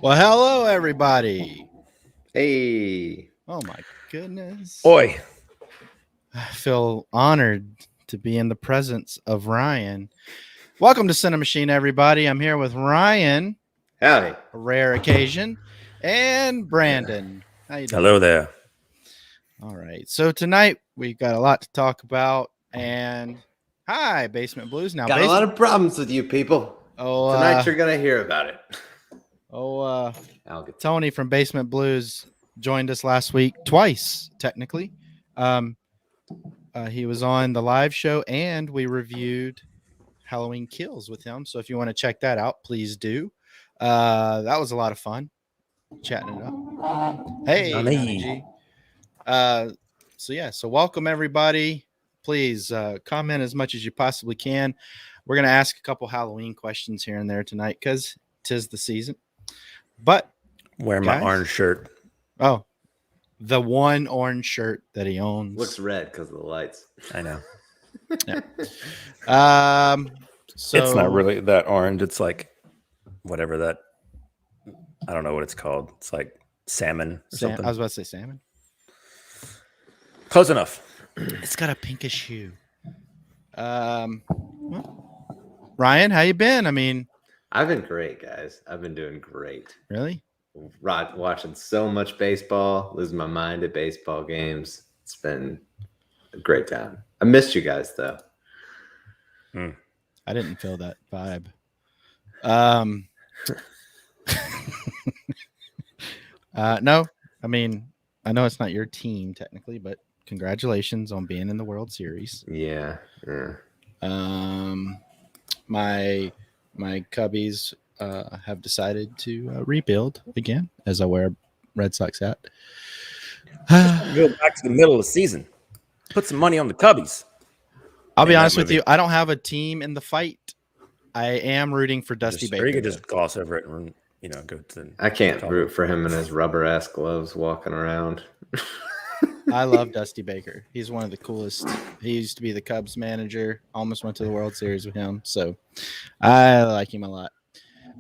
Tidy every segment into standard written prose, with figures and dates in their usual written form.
Well, hello, everybody. Hey. Oh, my goodness. Oi. I feel honored to be in the presence of Ryan. Welcome to CiNEMACHiNE, everybody. I'm here with Ryan, Howdy. a rare occasion, and Brandon. How you doing? Hello there. All right. So tonight we've got a lot to talk about. And hi, Basement Blues. Now, Got a lot of problems with you people. Tonight you're going to hear about it. Tony from Basement Blues joined us last week twice, technically. He was on the live show and we reviewed Halloween Kills with him. So if you want to check that out, please do. That was a lot of fun chatting it up. Hey, Johnny G. So welcome everybody. Please comment as much as you possibly can. We're going to ask a couple Halloween questions here and there tonight because 'tis the season. But wearing my orange shirt. Oh, the one orange shirt that he owns looks red because of the lights. I know. Yeah. So it's not really that orange. It's like whatever that. I don't know what it's called. It's like salmon or something. I was about to say salmon. Close enough. It's got a pinkish hue. Ryan, how you been? I mean, I've been great, guys. I've been doing great. Really? Watching so much baseball, losing my mind at baseball games. It's been a great time. I missed you guys, though. I didn't feel that vibe. No, I mean, I know it's not your team technically, but congratulations on being in the World Series. Yeah. My Cubbies have decided to rebuild again as I wear a Red Sox hat. Go back to the middle of the season. Put some money on the Cubbies. I'll be honest with you. I don't have a team in the fight. I am rooting for Dusty Baker. Or you could just gloss over it and go to. I can't root for him in his rubber-ass gloves walking around. I love Dusty Baker. He's one of the coolest. He used to be the Cubs manager. Almost went to the World Series with him, so I like him a lot.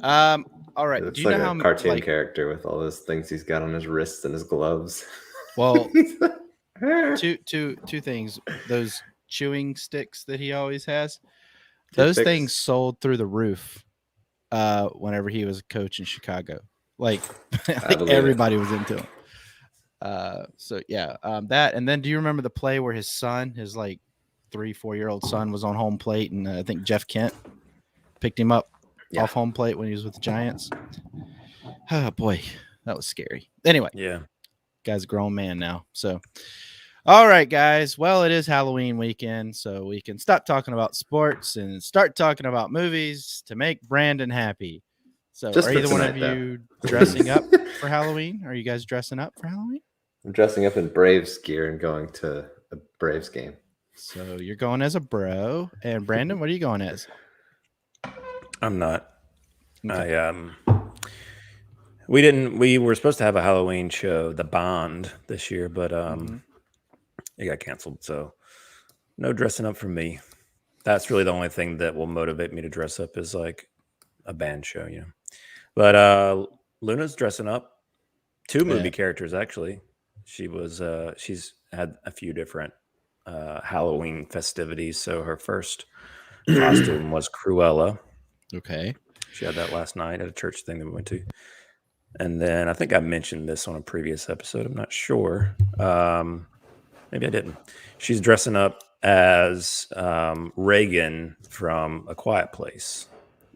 All right. It's like a cartoon character with all those things he's got on his wrists and his gloves. Well, two things. Those chewing sticks that he always has. Those things sold through the roof whenever he was a coach in Chicago. Like I think everybody was into him. That, and then do you remember the play where his 3-4-year-old son was on home plate, and I think Jeff Kent picked him up off home plate when he was with the Giants? Oh boy, that was scary. Anyway, guy's a grown man now. So, all right, guys. Well, it is Halloween weekend, so we can stop talking about sports and start talking about movies to make Brandon happy. So, are either one of you dressing up for Halloween? Are you guys dressing up for Halloween? I'm dressing up in Braves gear and going to a Braves game. So you're going as a bro. And Brandon, what are you going as? I'm not. Okay. We were supposed to have a Halloween show, The Bond, this year, but it got canceled. So no dressing up for me. That's really the only thing that will motivate me to dress up is like a band show, But Luna's dressing up. 2 movie characters, actually. She's had a few different Halloween festivities. So her first costume was Cruella. Okay. She had that last night at a church thing that we went to. And then I think I mentioned this on a previous episode. I'm not sure. Maybe I didn't. She's dressing up as Reagan from A Quiet Place,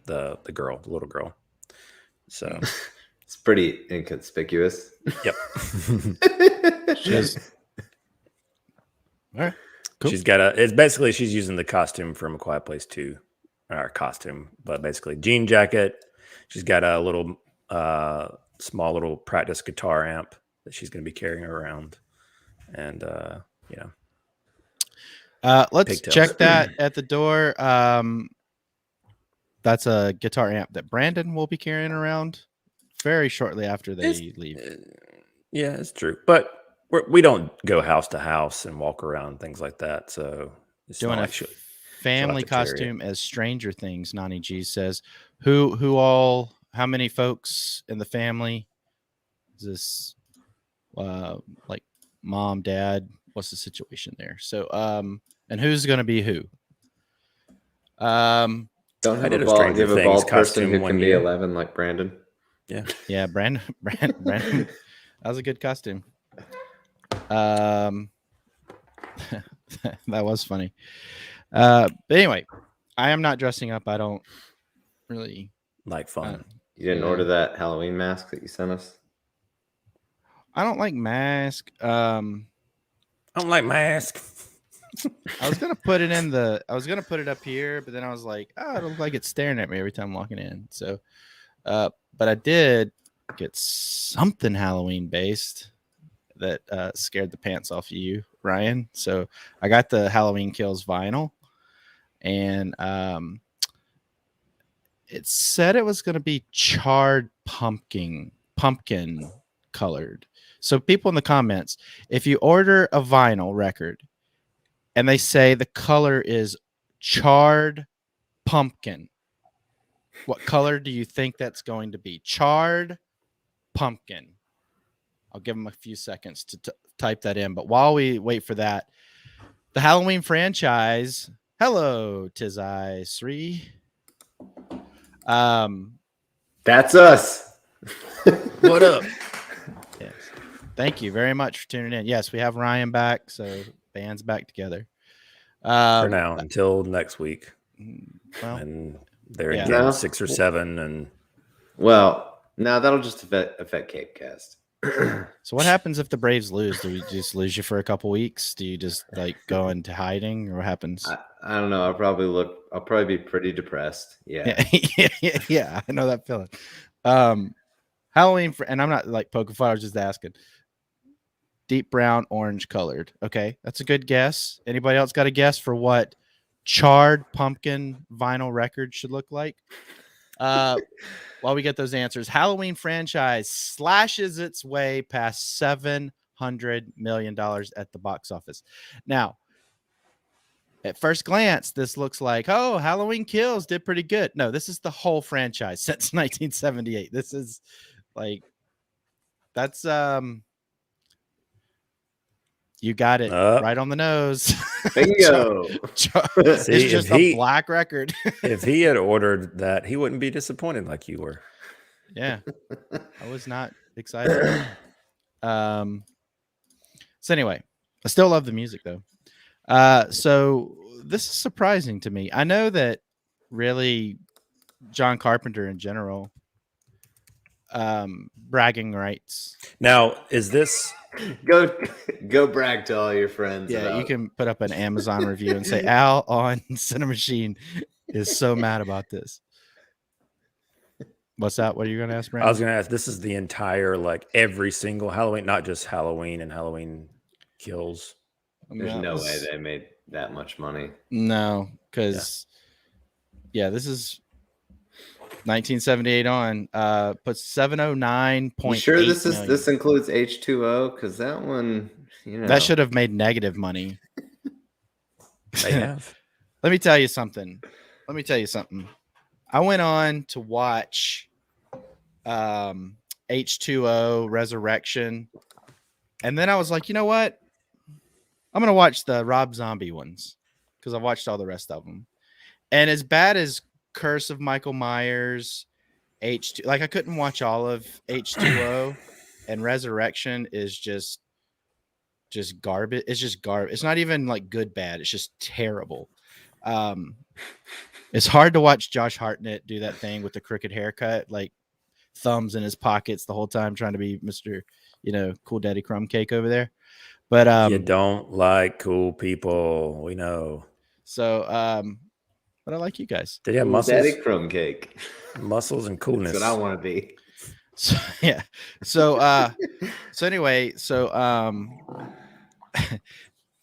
the little girl. So it's pretty inconspicuous. Yep. All right. Cool. She's got she's using the costume from A Quiet Place 2. Our costume, but basically jean jacket. She's got a little small little practice guitar amp that she's going to be carrying around. And let's pigtails. check that at the door. That's a guitar amp that Brandon will be carrying around very shortly after they leave. Yeah, it's true. But we don't go house to house and walk around and things like that. So it's doing a family costume as Stranger Things. Nani G says, who all how many folks in the family? Is this like mom, dad? What's the situation there? So, and who's going to be who? Don't have did a a ball. Stranger You have a Things bald person costume who one can be year. 11 like Brandon. Yeah, Brandon. That was a good costume. That was funny. But anyway, I am not dressing up. I don't really like fun. You didn't order that Halloween mask that you sent us? I don't like mask. I don't like mask. I was gonna put it in the. I was gonna put it up here, but then I was like, oh, it looks like it's staring at me every time I'm walking in. So, but I did get something Halloween based that scared the pants off of you, Ryan. So I got the Halloween Kills vinyl, and it said it was gonna be charred pumpkin colored. So people in the comments, if you order a vinyl record and they say the color is charred pumpkin, what color do you think that's going to be? Charred pumpkin. I'll give them a few seconds to type that in. But while we wait for that, the Halloween franchise. Hello, Tis I Sri. That's us. What up? Yes. Thank you very much for tuning in. Yes, we have Ryan back, so band's back together. For now, until next week. Well, And they're in Yeah. game 6 or 7, and Well, no, that'll just affect Cape Cast. so what happens if the Braves lose? Do we just lose you for a couple weeks? Do you just like go into hiding, or what happens? I don't know. I'll probably be pretty depressed. Yeah. Yeah, I know that feeling. Halloween, and I'm not like poking fun. I was just asking. Deep brown, orange colored. Okay, that's a good guess. Anybody else got a guess for what charred pumpkin vinyl record should look like? While we get those answers, Halloween franchise slashes its way past $700 million at the box office. Now, at first glance, this looks like, oh, Halloween Kills did pretty good. No, this is the whole franchise since 1978. This is like, that's you got it right on the nose. Bingo. It's just a black record. If he had ordered that, he wouldn't be disappointed like you were. Yeah, I was not excited. So anyway, I still love the music though. So this is surprising to me. I know that really John Carpenter in general, bragging rights. Now, is this go brag to all your friends? Yeah, you can put up an Amazon review and say Al on CiNEMACHiNE is so mad about this. What's that? What are you going to ask, Brandon? I was going to ask, this is the entire, like every single Halloween, not just Halloween and Halloween Kills. There's no way they made that much money. No, because this is 1978 on. Puts 709.8. You sure this includes H2O? Because that one, that should have made negative money. They have. Let me tell you something. I went on to watch H2O Resurrection, and then I was like, you know what? I'm gonna watch the Rob Zombie ones because I've watched all the rest of them. And as bad as Curse of Michael Myers, H2, like I couldn't watch all of H2O, and Resurrection is just garbage. It's just garbage. It's not even like good bad. It's just terrible. It's hard to watch Josh Hartnett do that thing with the crooked haircut, like thumbs in his pockets the whole time, trying to be Mr. Cool Daddy Crumb Cake over there. But you don't like cool people, we know. So, but I like you guys. Did you have cool muscles? Daddy Crumb Cake, muscles and coolness. That's what I want to be. So yeah. So anyway, I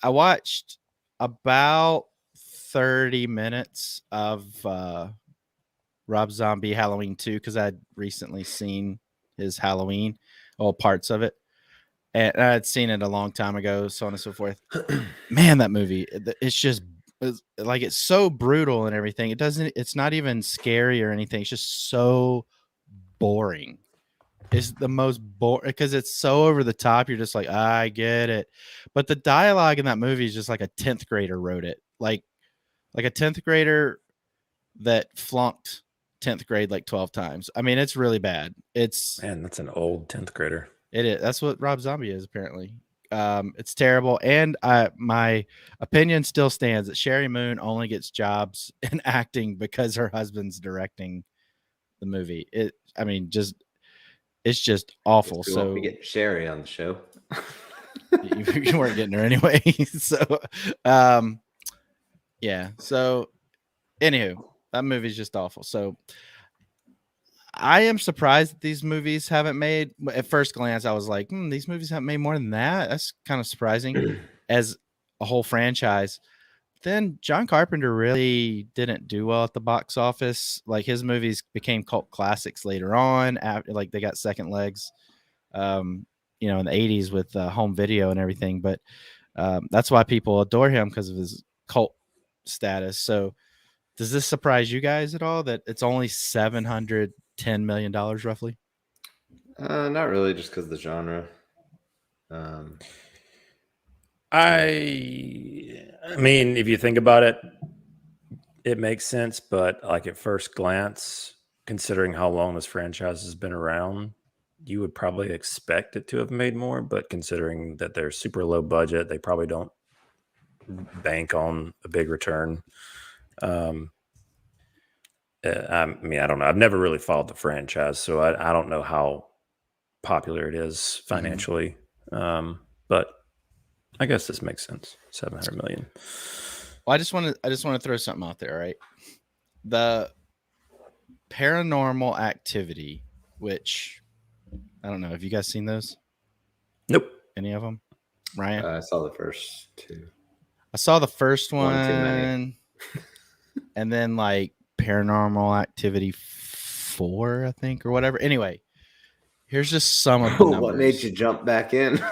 watched about 30 minutes of Rob Zombie Halloween 2 because I'd recently seen his Halloween, all parts of it. And I'd seen it a long time ago, so on and so forth. Man, that movie, it's so brutal and everything. It's not even scary or anything. It's just so boring. It's the most boring because it's so over the top. You're just like, I get it. But the dialogue in that movie is just like a 10th grader wrote it. Like a 10th grader that flunked 10th grade like 12 times. I mean, it's really bad. Man, that's an old 10th grader. It is. That's what Rob Zombie is, apparently. It's terrible. And my opinion still stands that Sherry Moon only gets jobs in acting because her husband's directing the movie. It's just awful. We So won't be getting Sherry on the show. you weren't getting her anyway. So, yeah. So, anywho, that movie's just awful. So, I am surprised that these movies haven't made. At first glance, I was like, these movies haven't made more than that. That's kind of surprising as a whole franchise. Then John Carpenter really didn't do well at the box office. Like his movies became cult classics later on. After, like they got second legs, in the 80s with home video and everything. But that's why people adore him, because of his cult status. So does this surprise you guys at all that it's only $710 million roughly? Not really, just because of the genre. I mean, if you think about it, it makes sense. But like at first glance, considering how long this franchise has been around, you would probably expect it to have made more. But considering that they're super low budget, they probably don't bank on a big return. I mean, I don't know. I've never really followed the franchise, so I don't know how popular it is financially. But I guess this makes sense. 700 million. Well, I just want to throw something out there, right? The Paranormal Activity, which I don't know. Have you guys seen those? Nope. Any of them? Ryan? I saw the first two. I saw the first One too many. and then like Paranormal Activity 4, I think, or whatever. Anyway, here's just some of the numbers. What made you jump back in?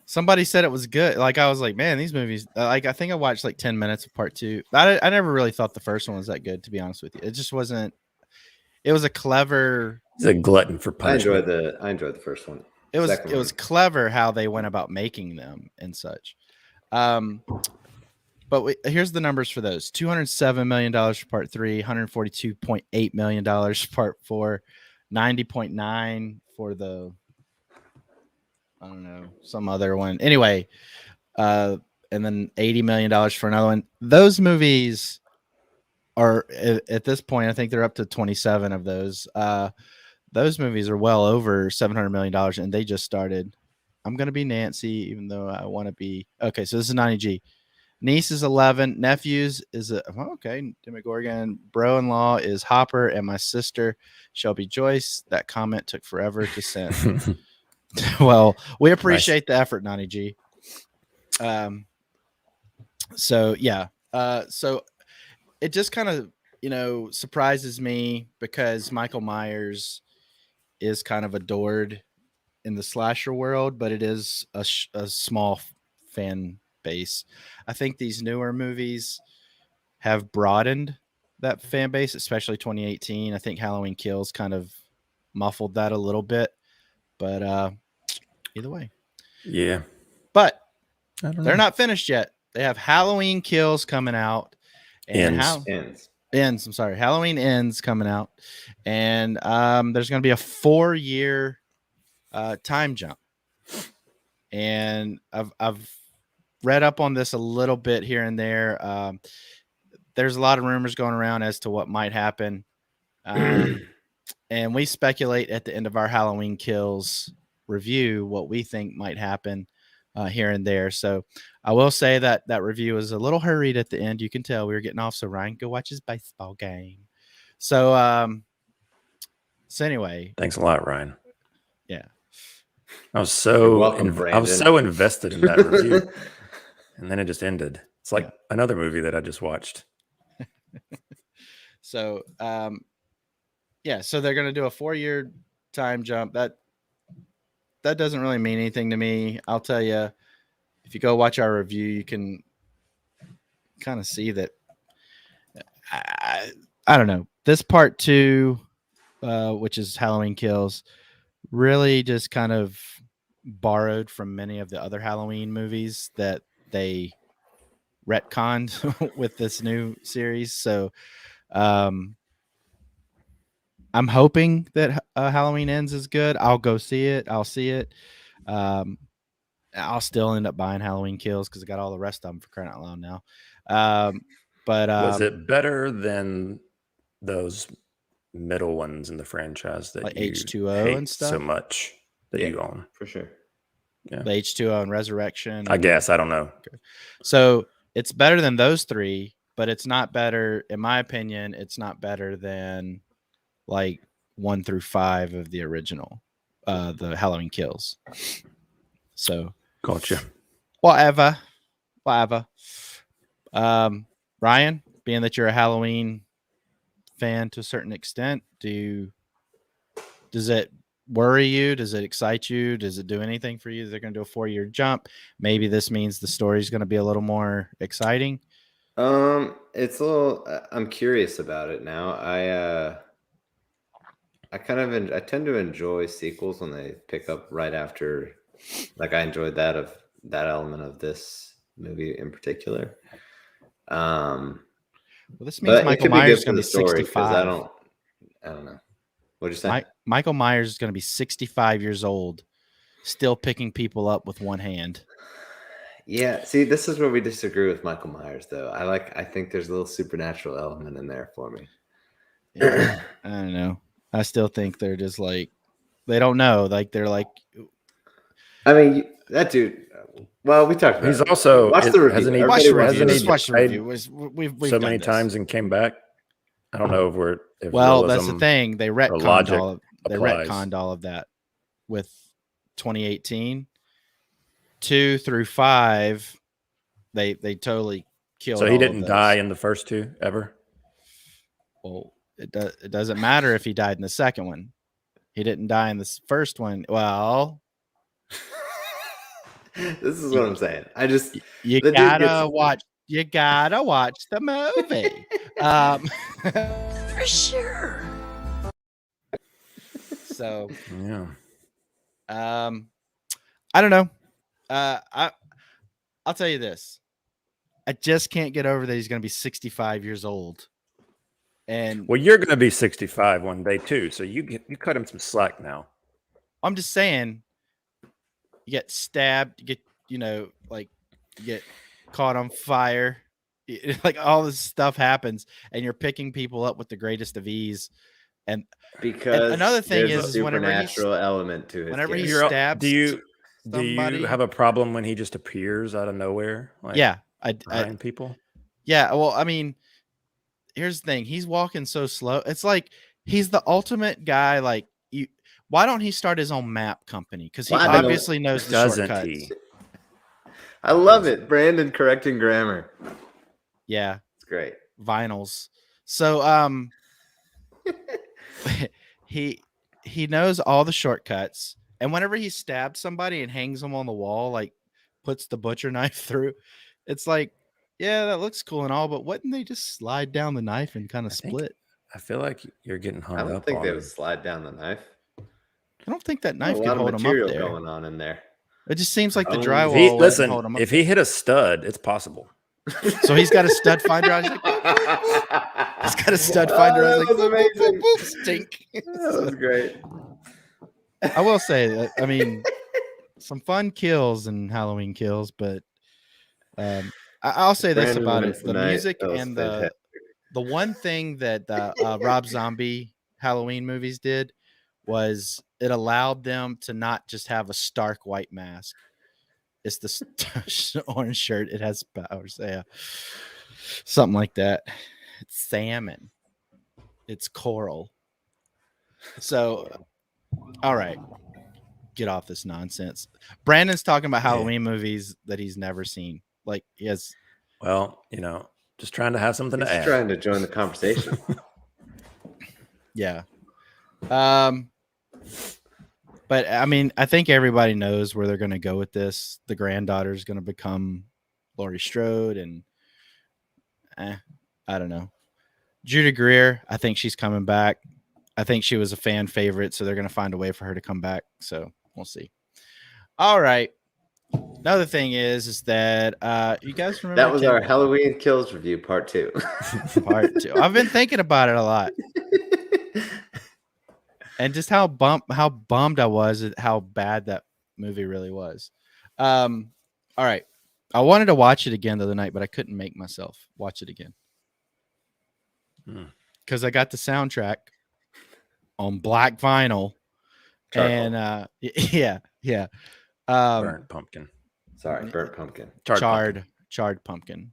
Somebody said it was good. Like I was like, man, these movies. Like I think I watched like 10 minutes of part 2. I never really thought the first one was that good, to be honest with you. It just wasn't. It was a clever. He's a glutton for punishment. I enjoyed the first one. It was clever how they went about making them and such. But here's the numbers for those: $207 million for part 3, $142.8 million for part 4, 90.9 for the. I don't know, some other one. Anyway, and then $80 million for another one. Those movies are at this point, I think they're up to 27 of those. Those movies are well over $700 million, and they just started. I'm gonna be Nancy, even though I want to be. Okay, so this is 90G. Niece is 11. Nephews is okay. Demogorgon. Bro-in-law is Hopper, and my sister Shelby Joyce. That comment took forever to send. Well, we appreciate the effort, 90G. So yeah. So it just kind of, surprises me because Michael Myers is kind of adored in the slasher world, but it is a small fan base. I think these newer movies have broadened that fan base, especially 2018. I think Halloween Kills kind of muffled that a little bit, but either way. Yeah. But they're not finished yet. They have Halloween Kills coming out. And Ends. I'm sorry. Halloween Ends coming out. And there's going to be a 4-year time jump. And I've read up on this a little bit here and there. There's a lot of rumors going around as to what might happen. And we speculate at the end of our Halloween Kills review what we think might happen here and there. So I will say that review is a little hurried at the end. You can tell we were getting off, so Ryan go watch his baseball game. So anyway, thanks a lot, Ryan. Yeah, I was so invested in that review, and then it just ended. It's like another movie that I just watched. So so they're going to do a 4-year time jump. That doesn't really mean anything to me. I'll tell you, if you go watch our review, you can kind of see that. I don't know. this part 2, which is Halloween Kills, really just kind of borrowed from many of the other Halloween movies that they retconned with this new series. So I'm hoping that Halloween Ends is good. I'll go see it. I'll see it. I'll still end up buying Halloween Kills because I got all the rest of them, for crying out loud now. But was it better than those middle ones in the franchise that like you H2O hate and stuff so much that you own? For sure. Yeah. The H2O and Resurrection. I guess. I don't know. So it's better than those 3, but it's not better, in my opinion, it's not better than like 1 through 5 of the original, the Halloween Kills. So Gotcha. Whatever. Ryan, being that you're a Halloween fan to a certain extent, does it worry you? Does it excite you? Does it do anything for you? They're going to do a 4-year jump. Maybe this means the story's going to be a little more exciting. It's a little. I'm curious about it now. I tend to enjoy sequels when they pick up right after. Like I enjoyed that element of this movie in particular. Well, this means but Michael it could be Myers good is for going to the be story 65. I don't know. What'd you say? Michael Myers is going to be 65 years old, still picking people up with one hand. Yeah, see, this is where we disagree with Michael Myers, though. I think there's a little supernatural element in there for me. Yeah, I don't know. I still think they're just like, they don't know. Like they're like, I mean, that dude. Well, we talked about. He's it. also Watch the review. hasn't he? watch the Hasn't review. he Just watch the died review. We've so done many this times and came back? I don't know if well, that's the realism thing. They retconned logic all applies. all of that with 2018, 2 through 5. They totally killed. So he all didn't of die those. in the first 2 ever. Well, it doesn't matter if he died in the second one. He didn't die in this first one. Well, this is what I'm saying. You gotta watch the movie. For sure. So Yeah. I don't know. I'll tell you this. I just can't get over that he's going to be 65 years old. And well, you're going to be 65 one day too, so you cut him some slack now. I'm just saying, you get stabbed, you get caught on fire, like all this stuff happens, and you're picking people up with the greatest of ease. And because another thing there's is a supernatural element to his whenever he character. stabs, do you have a problem when he just appears out of nowhere? Like, yeah, behind people. Yeah, well, I mean, here's the thing: he's walking so slow. It's like he's the ultimate guy. Like, why don't he start his own map company? Because he obviously knows the shortcuts. He? I love it, Brandon correcting grammar. Yeah, it's great. Vinyls. So, he knows all the shortcuts, and whenever he stabs somebody and hangs them on the wall, like puts the butcher knife through, it's like, yeah, that looks cool and all, but wouldn't they just slide down the knife and kind of split? I feel like you're getting hung up. I don't think they would slide down the knife. I don't think that knife could hold them up there. Going on in there. It just seems like the drywall. Listen, hold him up if he hit a stud, it's possible. So he's got a stud finder. I was like, boop, boop, boop. He's got a stud finder. I was like, boop, boop, boop, boop, stink. That was great. I will say that. I mean, some fun kills and Halloween Kills, but I'll say this about it: the music and the one thing that Rob Zombie Halloween movies did was it allowed them to not just have a stark white mask. It's the orange shirt. It has powers. Yeah, something like that. It's salmon. It's coral. So, all right, get off this nonsense. Brandon's talking about Halloween movies that he's never seen. Like he has. Well, just trying to have something to add. Trying to join the conversation. Yeah. But I mean, I think everybody knows where they're going to go with this. The granddaughter's going to become Laurie Strode, and I don't know. Judy Greer, I think she's coming back. I think she was a fan favorite, so they're going to find a way for her to come back. So we'll see. All right. Another thing is that you guys remember that was our Halloween Kills review, part 2. Part 2. I've been thinking about it a lot, and just how bummed I was at how bad that movie really was. All right, I wanted to watch it again the other night, but I couldn't make myself watch it again because I got the soundtrack on black vinyl. Charcoal. And yeah. Burnt pumpkin. Sorry, burnt pumpkin. Charred pumpkin.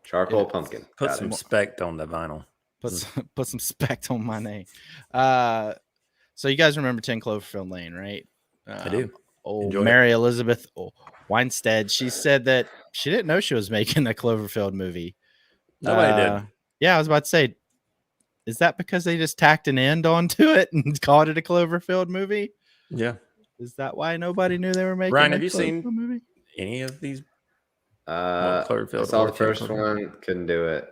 Charcoal pumpkin. Put some spect on the vinyl. Put some spect on my name. So you guys remember 10 Cloverfield Lane, right? I do. Mary Elizabeth Winstead. She said that she didn't know she was making a Cloverfield movie. Nobody did. Yeah, I was about to say, is that because they just tacked an end onto it and called it a Cloverfield movie? Yeah. Is that why nobody knew they were making Ryan, a have you seen movie? Any of these? Cloverfield. I saw the first one, couldn't do it,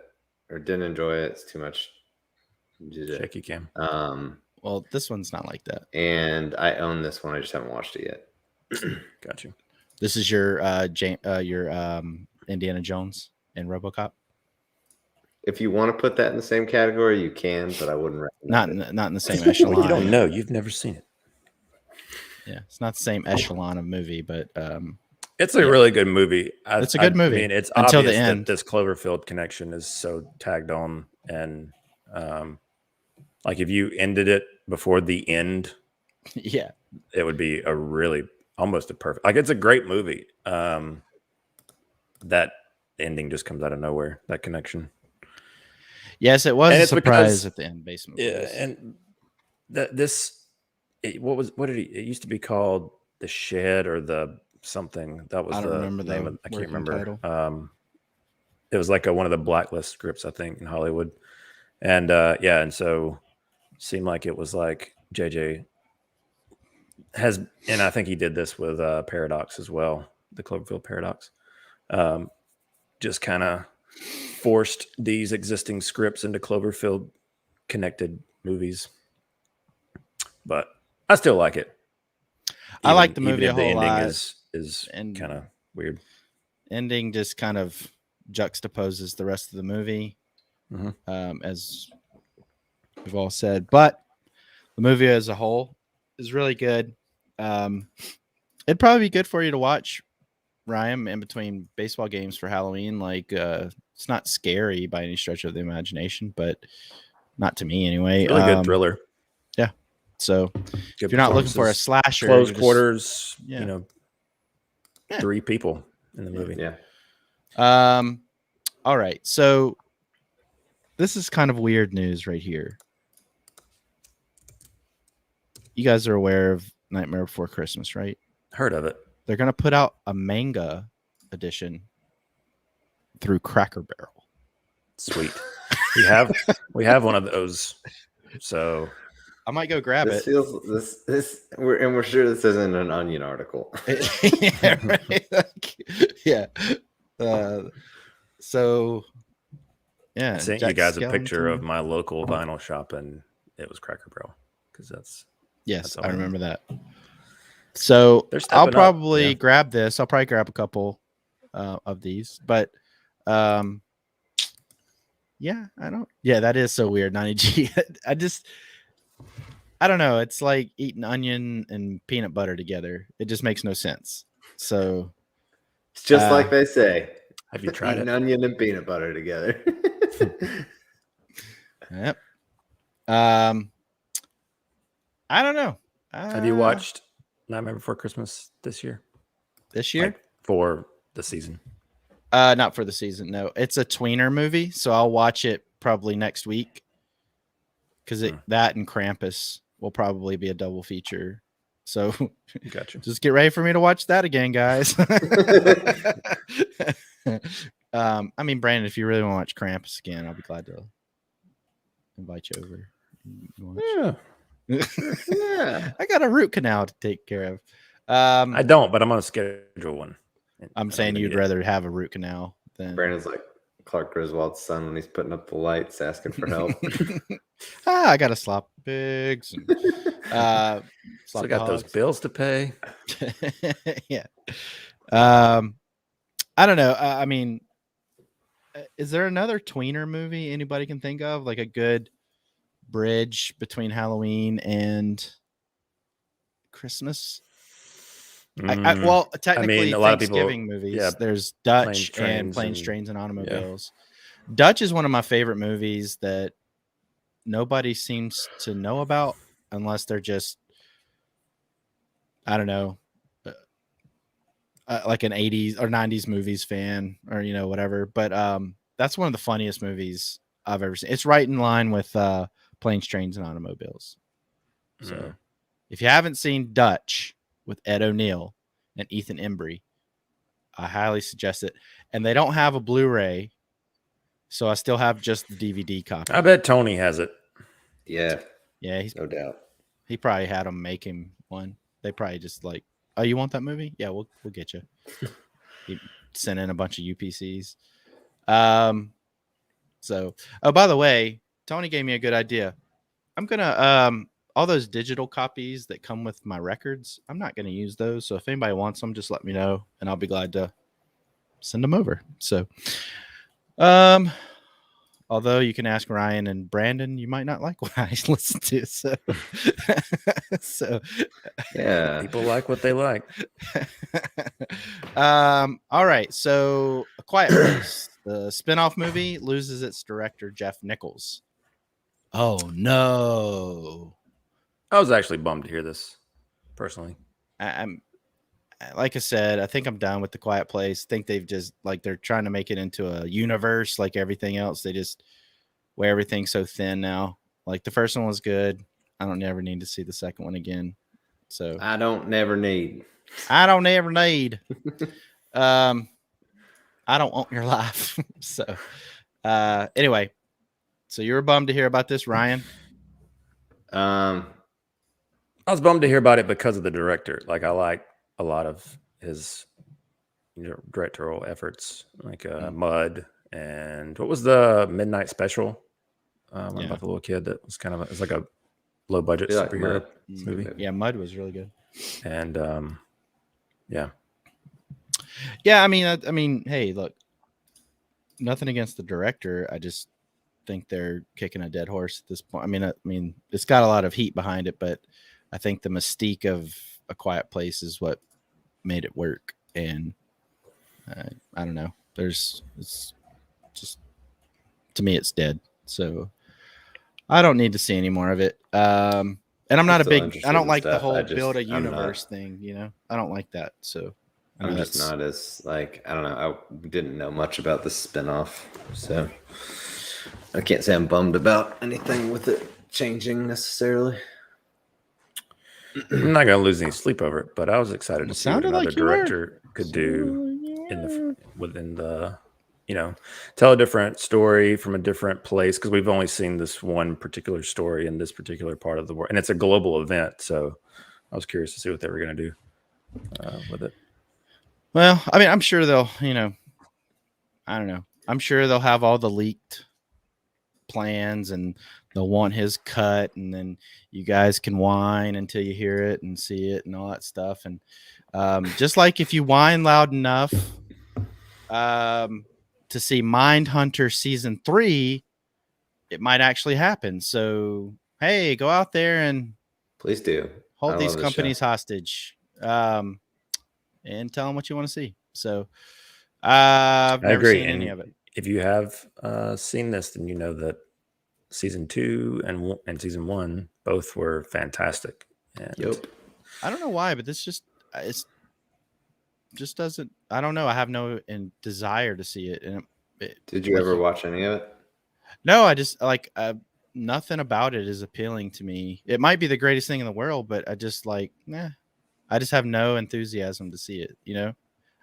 or didn't enjoy it. It's too much. Check you can. Well, this one's not like that. And I own this one. I just haven't watched it yet. Got you. This is your Indiana Jones and RoboCop. If you want to put that in the same category, you can, but I wouldn't recommend not in the same echelon. Well, you don't know. You've never seen it. Yeah, it's not the same echelon of movie, but it's a really good movie. It's a good movie. I mean, it's until obvious the end. that this Cloverfield connection is so tagged on, and like if you ended it before the end, yeah, it would be a really almost a perfect. Like it's a great movie. That ending just comes out of nowhere. That connection. Yes, it was a surprise at the end. Basically, yeah, and what did it used to be called? The Shed or the something that was the name of, I can't remember. It was like one of the blacklist scripts, I think, in Hollywood, and and so it seemed like it was like JJ has, and I think he did this with Paradox as well, the Cloverfield Paradox, just kind of forced these existing scripts into Cloverfield connected movies, but I still like it. I like the movie even if a whole the ending lot. is kind of weird. Ending just kind of juxtaposes the rest of the movie, as we've all said. But the movie as a whole is really good. It'd probably be good for you to watch, Ryan, in between baseball games for Halloween. Like, it's not scary by any stretch of the imagination, but not to me anyway. Really good thriller. Yeah. So good if you're not looking for a slasher, close quarters, yeah. 3 people in the movie. Yeah. All right. So this is kind of weird news right here. You guys are aware of Nightmare Before Christmas, right? Heard of it. They're going to put out a manga edition through Cracker Barrel. Sweet. we have one of those. So I might go grab it. We're sure this isn't an Onion article. Yeah, right? Yeah. So yeah. I sent you guys a picture of my local vinyl shop, and it was Cracker Barrel because that's I remember that. So I'll probably grab this. I'll probably grab a couple of these, but that is so weird. 90G. I don't know. It's like eating onion and peanut butter together. It just makes no sense. So it's just like they say. Have you tried eating onion and peanut butter together? Yep. I don't know. Have you watched Nightmare Before Christmas this year? This year? Like for the season? Not for the season. No, it's a tweener movie, so I'll watch it probably next week. Because that and Krampus will probably be a double feature. So gotcha. Just get ready for me to watch that again, guys. I mean, Brandon, if you really want to watch Krampus again, I'll be glad to invite you over. Yeah. Yeah. I got a root canal to take care of. I don't, but I'm on a schedule one. I'm saying you'd rather have a root canal than Brandon's like, Clark Griswold's son when he's putting up the lights, asking for help. I gotta slop pigs. And, Still got those bills to pay. Yeah. I don't know. I mean, is there another tweener movie anybody can think of, like a good bridge between Halloween and Christmas? Well, technically, a lot of Thanksgiving people, movies. yeah, There's Dutch and Planes, Trains, and Automobiles. Yeah. Dutch is one of my favorite movies that nobody seems to know about unless they're just, I don't know, like an 80s or 90s movies fan or, you know, whatever. But that's one of the funniest movies I've ever seen. It's right in line with Planes, Trains, and Automobiles. So if you haven't seen Dutch with Ed O'Neill and Ethan Embry, I highly suggest it. And they don't have a Blu-ray, so I still have just the DVD copy. I bet Tony has it. Yeah. He's no doubt. He probably had them make him one. They probably just like, oh, you want that movie? Yeah, we'll get you. He sent in a bunch of UPCs. So, oh, by the way, Tony gave me a good idea. I'm gonna all those digital copies that come with my records, I'm not gonna use those. So if anybody wants them, just let me know, and I'll be glad to send them over. So, although you can ask Ryan and Brandon, you might not like what I listen to. So, yeah, people like what they like. All right. So, A Quiet Place, the spinoff movie, loses its director, Jeff Nichols. Oh no! I was actually bummed to hear this, personally. I'm like I said, I think I'm done with The Quiet Place. I think they've just they're trying to make it into a universe like everything else. They just wear everything so thin now. Like the first one was good. I don't never need to see the second one again. So I don't never need. I don't want your life. So anyway, so you were bummed to hear about this, Ryan? I was bummed to hear about it because of the director. Like I like a lot of his directorial efforts, like Mud, and what was the Midnight Special? About the little kid that was kind of it's like a low budget superhero movie. Yeah, Mud was really good. And yeah. I mean, hey, look, nothing against the director. I just think they're kicking a dead horse at this point. I mean, it's got a lot of heat behind it, but I think the mystique of A Quiet Place is what made it work. And I don't know. It's just, to me, it's dead. So I don't need to see any more of it. And I'm not I don't like the whole build a universe thing, you know? I don't like that. So I'm just not as I don't know. I didn't know much about the spinoff, so I can't say I'm bummed about anything with it changing necessarily. I'm not going to lose any sleep over it, but I was excited to see what another director could do within the, tell a different story from a different place, because we've only seen this one particular story in this particular part of the world, and it's a global event. So I was curious to see what they were going to do with it. Well, I mean, I'm sure they'll, I don't know. I'm sure they'll have all the leaked plans and they'll want his cut, and then you guys can whine until you hear it and see it and all that stuff. And just like if you whine loud enough to see Mindhunter season 3, it might actually happen. So, hey, go out there and please do hold these companies hostage. And tell them what you want to see. So I've never seen any of it. If you have seen this, then you know that season 2 and season 1 both were fantastic. And yep. I don't know why, but this just doesn't. I don't know. I have no desire to see it. And did you ever watch any of it? No, I just nothing about it is appealing to me. It might be the greatest thing in the world, but I just I just have no enthusiasm to see it.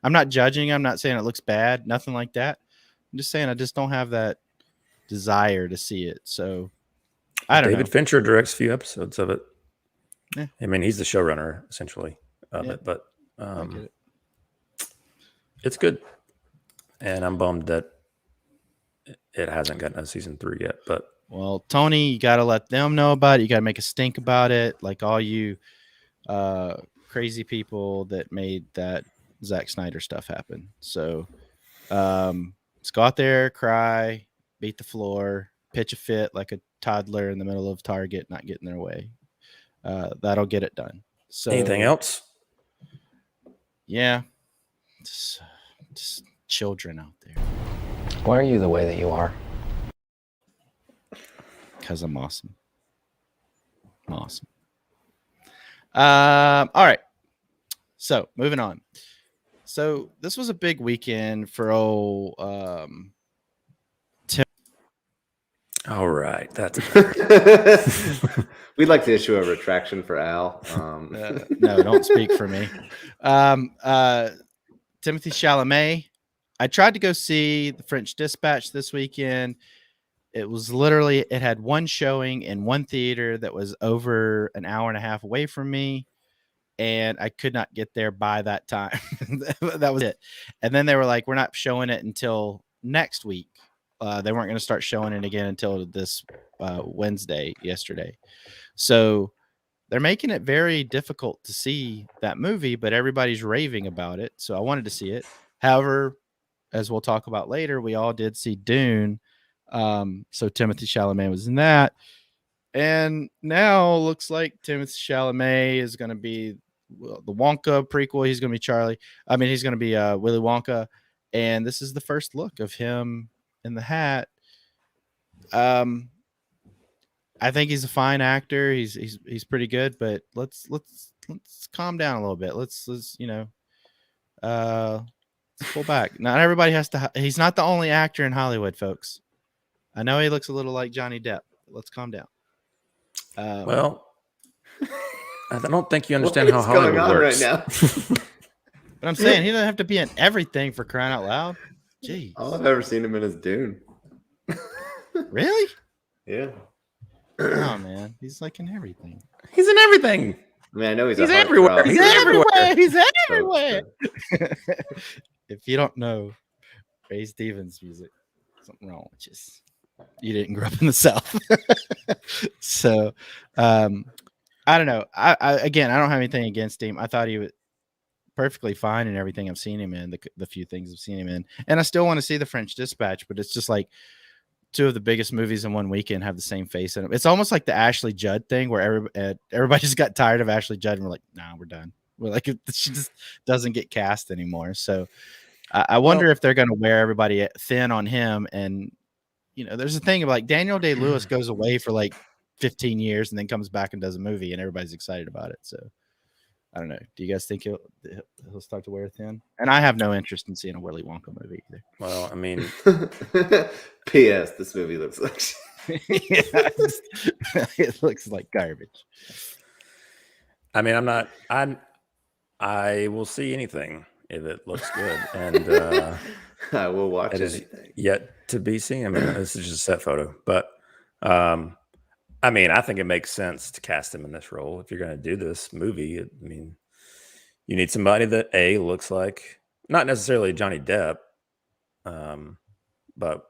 I'm not judging. I'm not saying it looks bad. Nothing like that. I'm just saying I just don't have that desire to see it. So I don't know. David Fincher directs a few episodes of it. Yeah. I mean, he's the showrunner essentially of it, but it's good. And I'm bummed that it hasn't gotten a season 3 yet. But well, Tony, you got to let them know about it. You got to make a stink about it, like all you crazy people that made that Zack Snyder stuff happen. So let's go out there, cry, beat the floor, pitch a fit like a toddler in the middle of Target, not getting their way. That'll get it done. So anything else? Yeah, just children out there. Why are you the way that you are? Because I'm awesome. I'm awesome. All right. So moving on. So this was a big weekend for Tim. All right, that's We'd like to issue a retraction for Al. No, don't speak for me. Timothy Chalamet. I tried to go see The French Dispatch this weekend. It was literally, it had one showing in one theater that was over an hour and a half away from me, and I could not get there by that time. That was it. And then they were like, we're not showing it until next week. They weren't going to start showing it again until this Wednesday, yesterday. So they're making it very difficult to see that movie, but everybody's raving about it. So I wanted to see it. However, as we'll talk about later, we all did see Dune. So Timothy Chalamet was in that. And now looks like Timothy Chalamet is going to be the Wonka prequel. He's going to be Charlie. I mean, he's going to be Willy Wonka. And this is the first look of him in the hat. I think he's a fine actor. He's pretty good, but let's calm down a little bit. Let's pull back. Not everybody has to. He's not the only actor in Hollywood, folks. I know he looks a little like Johnny Depp. Let's calm down. Well, I don't think you understand how Hollywood works right now. But I'm saying he doesn't have to be in everything, for crying out loud. Jeez. All I've ever seen him in is Dune. Really? Yeah. Oh man, he's like in everything. He's in everything. I mean, I know he's everywhere. He's everywhere. He's everywhere. If you don't know Ray Stevens music, something wrong with you didn't grow up in the South. So I don't know. I again, I don't have anything against him. I thought he was perfectly fine in everything I've seen him in, the few things I've seen him in. And I still want to see The French Dispatch, but it's just like two of the biggest movies in one weekend have the same face in them. It's almost like the Ashley Judd thing where everybody just got tired of Ashley Judd and we're like, nah, we're done. We're like, she just doesn't get cast anymore. So I wonder if they're going to wear everybody thin on him. And, there's a thing of like Daniel Day-Lewis goes away for like 15 years and then comes back and does a movie and everybody's excited about it. So I don't know. Do you guys think he'll start to wear thin? And I have no interest in seeing a Willy Wonka movie either. Well, I mean, P.S. This movie looks like it looks like garbage. I mean, I will see anything if it looks good, and I will watch it. Is yet to be seen. I mean, this is just a set photo, but I mean, I think it makes sense to cast him in this role if you're going to do this movie. I mean, you need somebody that looks like not necessarily Johnny Depp, but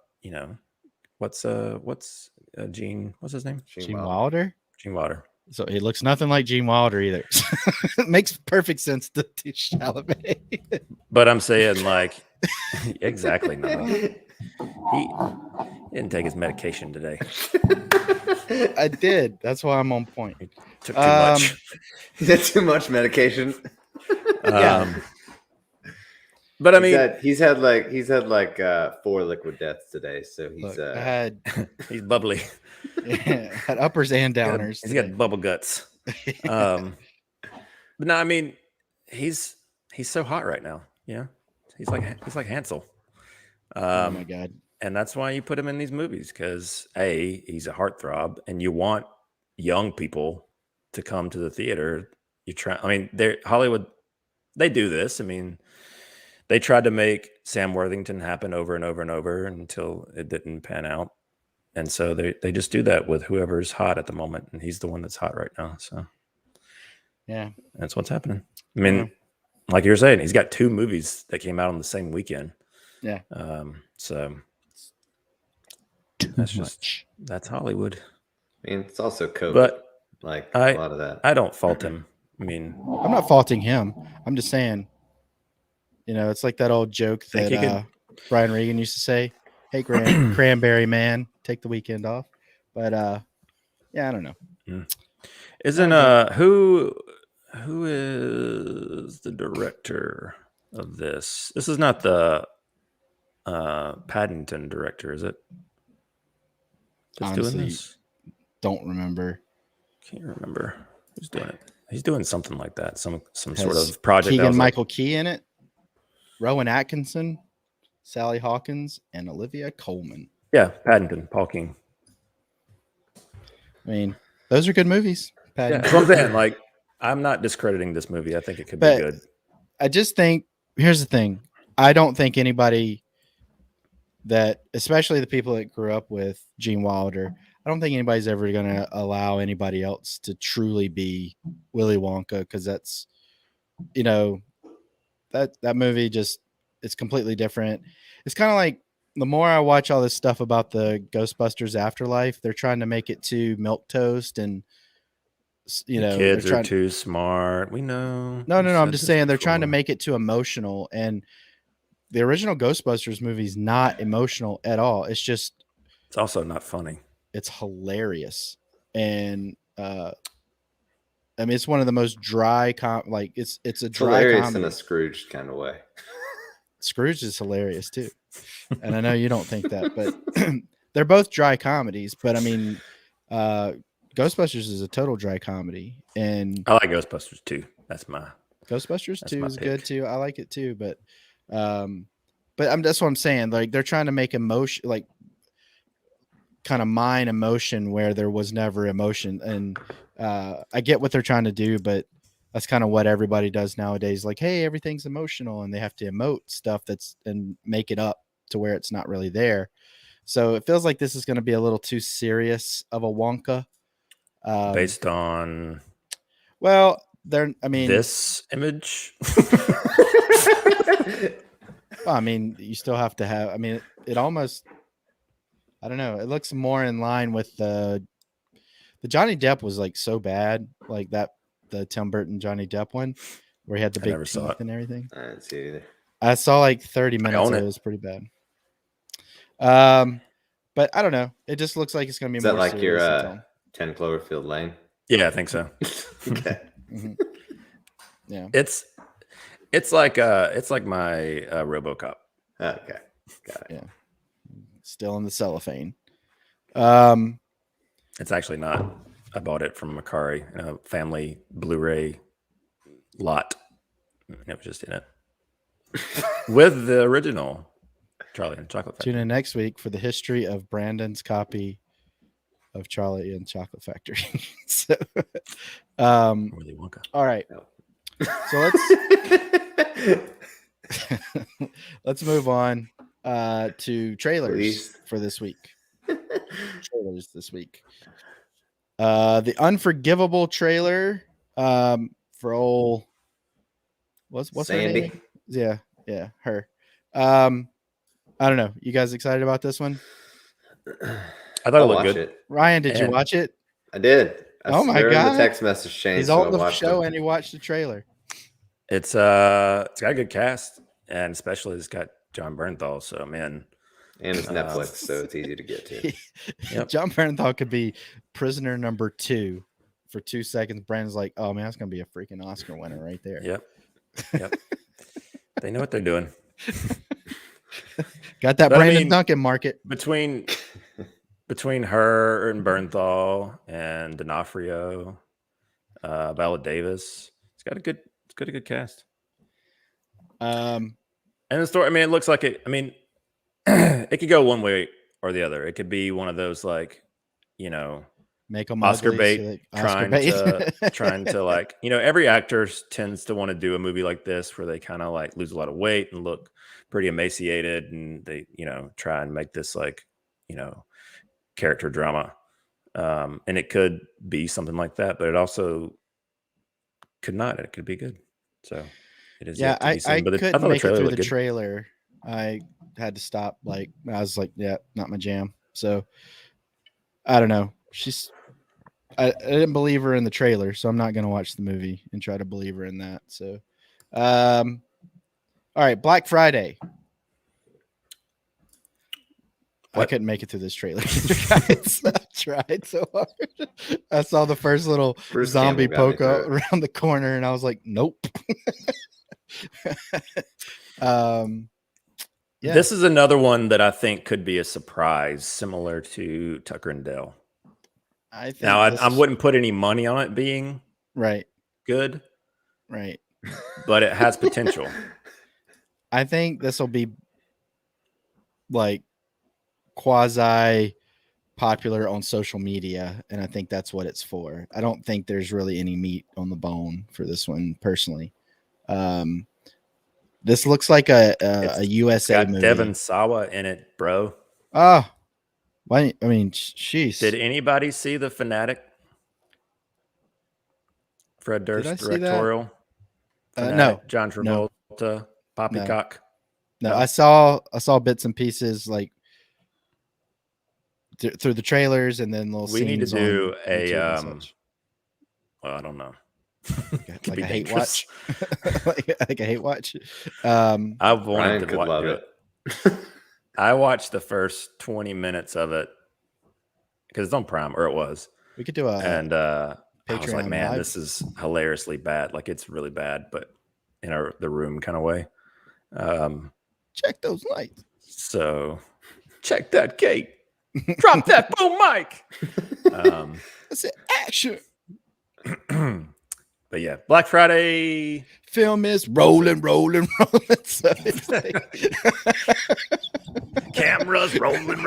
what's Gene? What's his name? Gene Wilder. Gene Wilder. So he looks nothing like Gene Wilder either. It makes perfect sense to Chalamet. But I'm saying, like, exactly. No, he didn't take his medication today. I did. That's why I'm on point. Took too much. He had too much medication. Yeah. But I mean, he's had like 4 liquid deaths today, so he's he's bubbly. Yeah, had uppers and downers. He's got bubble guts. But no, I mean, he's so hot right now. Yeah, he's like Hansel. Oh my god! And that's why you put him in these movies, because he's a heartthrob, and you want young people to come to the theater. Hollywood, they do this. I mean, they tried to make Sam Worthington happen over and over and over until it didn't pan out. And so they just do that with whoever's hot at the moment. And he's the one that's hot right now. So yeah, that's what's happening. I mean, like you're saying, he's got 2 movies that came out on the same weekend. Yeah. So That's Hollywood. I mean, it's also COVID. But like a lot of that. I don't fault him. I mean, I'm not faulting him. I'm just saying, it's like that old joke that Brian Regan used to say, "Hey, cranberry man, take the weekend off." But yeah, I don't know. Isn't who is the director of this? This is not the Paddington director, is it? That's Honestly, doing this? Don't remember. Can't remember who's doing it. He's doing something like that. Some sort of project. Keegan Michael Key in it. Rowan Atkinson, Sally Hawkins, and Olivia Colman. Yeah, Paddington, Paul King. I mean, those are good movies. Yeah, that's what I'm saying. Like, I'm not discrediting this movie. I think it could be good. I just think, here's the thing. I don't think anybody that, especially the people that grew up with Gene Wilder, I don't think anybody's ever going to allow anybody else to truly be Willy Wonka, because that's, that movie just, it's completely different. It's kind of like, the more I watch all this stuff about the Ghostbusters Afterlife, they're trying to make it too milquetoast, and kids are too smart. We know. No. I'm just saying they're trying to make it too emotional, and the original Ghostbusters movie is not emotional at all. It's also not funny. It's hilarious, and I mean, it's one of the most dry it's a dry hilarious comedy. In a Scrooge kind of way. Scrooge is hilarious too, and I know you don't think that, but they're both dry comedies. But I mean, Ghostbusters is a total dry comedy, and I like Ghostbusters 2. That's Ghostbusters 2 is pick. good too. I that's what I'm saying. Like, they're trying to make emotion, like, kind of mine emotion where there was never emotion, and I get what they're trying to do, but that's kind of what everybody does nowadays. Like, hey, everything's emotional, and they have to emote stuff and make it up to where it's not really there. So it feels like this is going to be a little too serious of a Wonka. Based on, this image. Well, I mean, you still have to have. I mean, it almost. I don't know. It looks more in line with the Johnny Depp was like so bad, like that the Tim Burton Johnny Depp one, where he had the big teeth and everything. I didn't see it either. I saw like 30 minutes. It was pretty bad. But I don't know. It just looks like it's gonna be. Is that like your 10 Cloverfield Lane? Yeah, I think so. Okay. Mm-hmm. Yeah. It's like my RoboCop. Okay. Got it. Yeah. Still in the cellophane. It's actually not. I bought it from Macari in a family Blu-ray lot. And it was just in it with the original Charlie and the Chocolate Factory. Tune in next week for the history of Brandon's copy of Charlie and the Chocolate Factory. So, Willy Wonka. All right. So let's move on to trailers for this week. Trailers this week. The Unforgivable trailer for old what's Sandy. her name? Yeah, her. I don't know. You guys excited about this one? I thought it looked good. Ryan, did you watch it? I did. Oh my god! The text message changed. He's on the show and he watched the trailer. It's got a good cast, and especially it's got John Bernthal. So man, and it's Netflix, so it's easy to get to. Yep. John Bernthal could be prisoner number 2 for 2 seconds. Brandon's like, "Oh man, that's gonna be a freaking Oscar winner right there." Yep. They know what they're doing. Got that Brandon Duncan market between her and Bernthal and D'Onofrio, Viola Davis. It's got a good cast. And the story, I mean, it looks like it. I mean, it could go one way or the other. It could be one of those make them Oscar ugly, bait, trying to like, every actor tends to want to do a movie like this where they kind of like lose a lot of weight and look pretty emaciated, and they, try and make this like, character drama. And it could be something like that, but it also could not. It could be good. So it is. Yeah, I couldn't make it through the good. trailer. I had to stop. Like, I was like, yeah, not my jam. So I don't know. I didn't believe her in the trailer, so I'm not going to watch the movie and try to believe her in that. So, all right, Black Friday. I couldn't make it through this trailer, guys. I tried so hard. I saw the first little Bruce zombie Campbell got me poke through out it. around the corner, and I was like, nope. Yeah. This is another one that I think could be a surprise, similar to Tucker and Dale. I think Now, I wouldn't put any money on it being right. good, Right. but it has potential. I think this will be like quasi popular on social media, and I think that's what it's for. I don't think there's really any meat on the bone for this one, personally. This looks like a USA got movie. Devon Sawa in it, bro. Oh, I mean, sheesh. Did anybody see the Fanatic? Fred Durst directorial. No. John Travolta, Poppycock. No, I saw bits and pieces like through the trailers, and then little. We need to do a well, I don't know. like a hate watch. like a hate watch. I've wanted Ryan to watch it. I watched the first 20 minutes of it because it's on Prime, or it was. We could do a and I was like, Patreon man, live. this is hilariously bad. Like, it's really bad, but in the room kind of way. Check those lights. So check that gate. Drop that boom mic. That's an action. But yeah, Black Friday Film is rolling. So it's like... cameras rolling.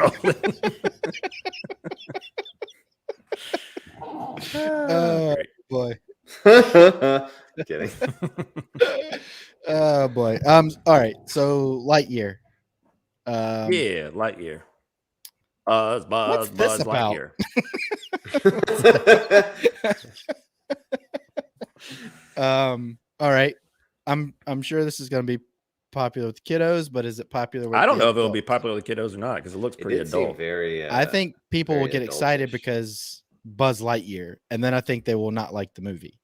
Oh boy. Kidding. Oh boy. All right. So Lightyear. Yeah, Lightyear. Buzz about? Lightyear. All right. I'm sure this is going to be popular with kiddos, but is it popular with I don't know if adults? it'll be popular with kiddos or not because it looks pretty adult. Very. I think people will get excited adultish. because Buzz Lightyear, and then I think they will not like the movie.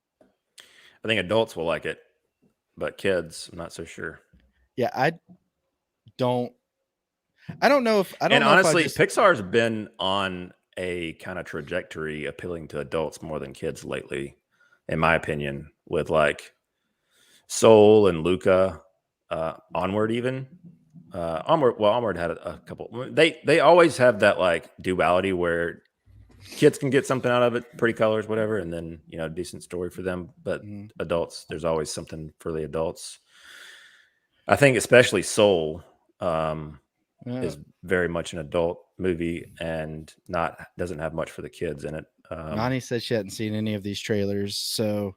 I think adults will like it, but kids, I'm not so sure. Yeah, I don't know if I don't And know honestly, if Pixar's been on a kind of trajectory appealing to adults more than kids lately, in my opinion, with like Soul and Luca, Onward even. Onward had a couple. They always have that like duality where kids can get something out of it, pretty colors, whatever, and then decent story for them. But adults, there's always something for the adults. I think especially Soul is very much an adult movie and doesn't have much for the kids in it. Nani said she hadn't seen any of these trailers, so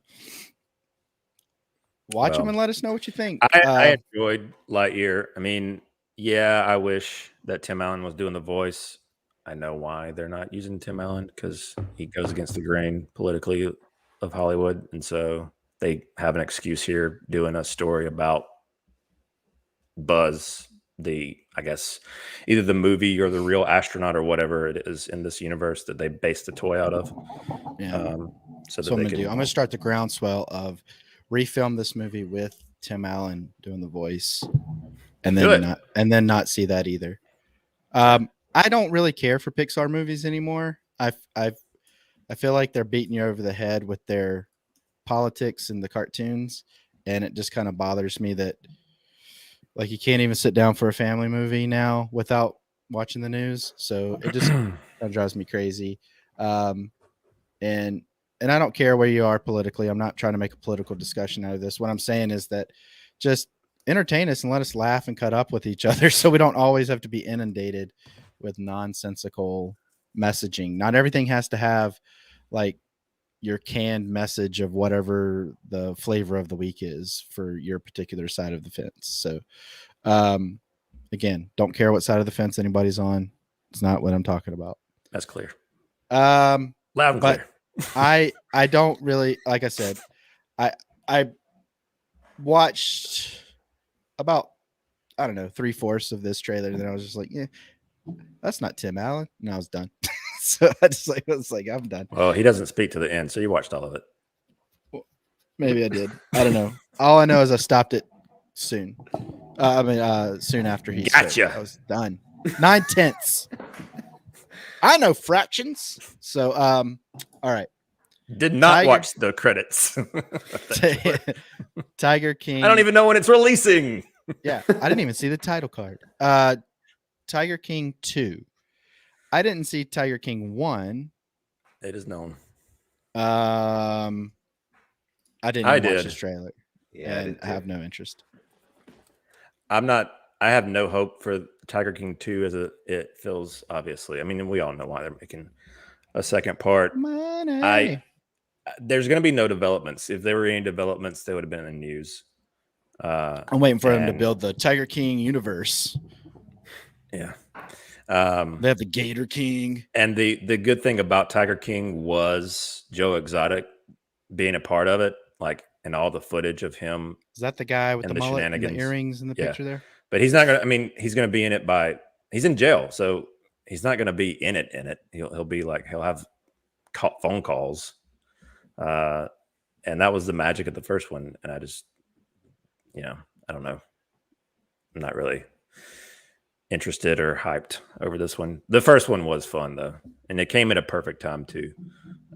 watch them and let us know what you think. I enjoyed Lightyear. I mean, yeah, I wish that Tim Allen was doing the voice. I know why they're not using Tim Allen, because he goes against the grain politically of Hollywood, and so they have an excuse here doing a story about Buzz, I guess either the movie or the real astronaut or whatever it is in this universe that they based the toy out of. Yeah. So I'm gonna start the groundswell of refilm this movie with Tim Allen doing the voice, and then not see that either. I don't really care for Pixar movies anymore. I feel like they're beating you over the head with their politics and the cartoons, and it just kind of bothers me that like you can't even sit down for a family movie now without watching the news. So it just kind of drives me crazy. And I don't care where you are politically. I'm not trying to make a political discussion out of this. What I'm saying is that just entertain us and let us laugh and cut up with each other so we don't always have to be inundated with nonsensical messaging. Not everything has to have like your canned message of whatever the flavor of the week is for your particular side of the fence. So again, don't care what side of the fence anybody's on. It's not what I'm talking about. That's clear. Loud and clear. I don't really, like I said, I watched about, I don't know, 3/4 of this trailer, and then I was just like, yeah, that's not Tim Allen. And I was done. So I was like, I'm done. Well, he doesn't speak to the end, so you watched all of it. Maybe I did. I don't know. All I know is I stopped it soon. Soon after he Gotcha. spoke. I was done. 9/10. I know fractions. So, all right. Did not watch the credits. Tiger King. I don't even know when it's releasing. Yeah, I didn't even see the title card. Tiger King 2. I didn't see Tiger King 1. It is known. I didn't watch this trailer. Yeah, and I have no interest. I have no hope for Tiger King 2 as it feels, obviously. I mean, we all know why they're making a second part. Money. There's going to be no developments. If there were any developments, they would have been in the news. I'm waiting for them to build the Tiger King universe. Yeah. They have the Gator King. And the good thing about Tiger King was Joe Exotic being a part of it, like, and all the footage of him. Is that the guy with the mullet and the earrings in the picture there? But he's not going to, I mean, he's going to be in it he's in jail. So he's not going to be in it. He'll be like, he'll have phone calls. And that was the magic of the first one. And I just, I don't know. I'm not really interested or hyped over this one. The first one was fun though. And it came at a perfect time too.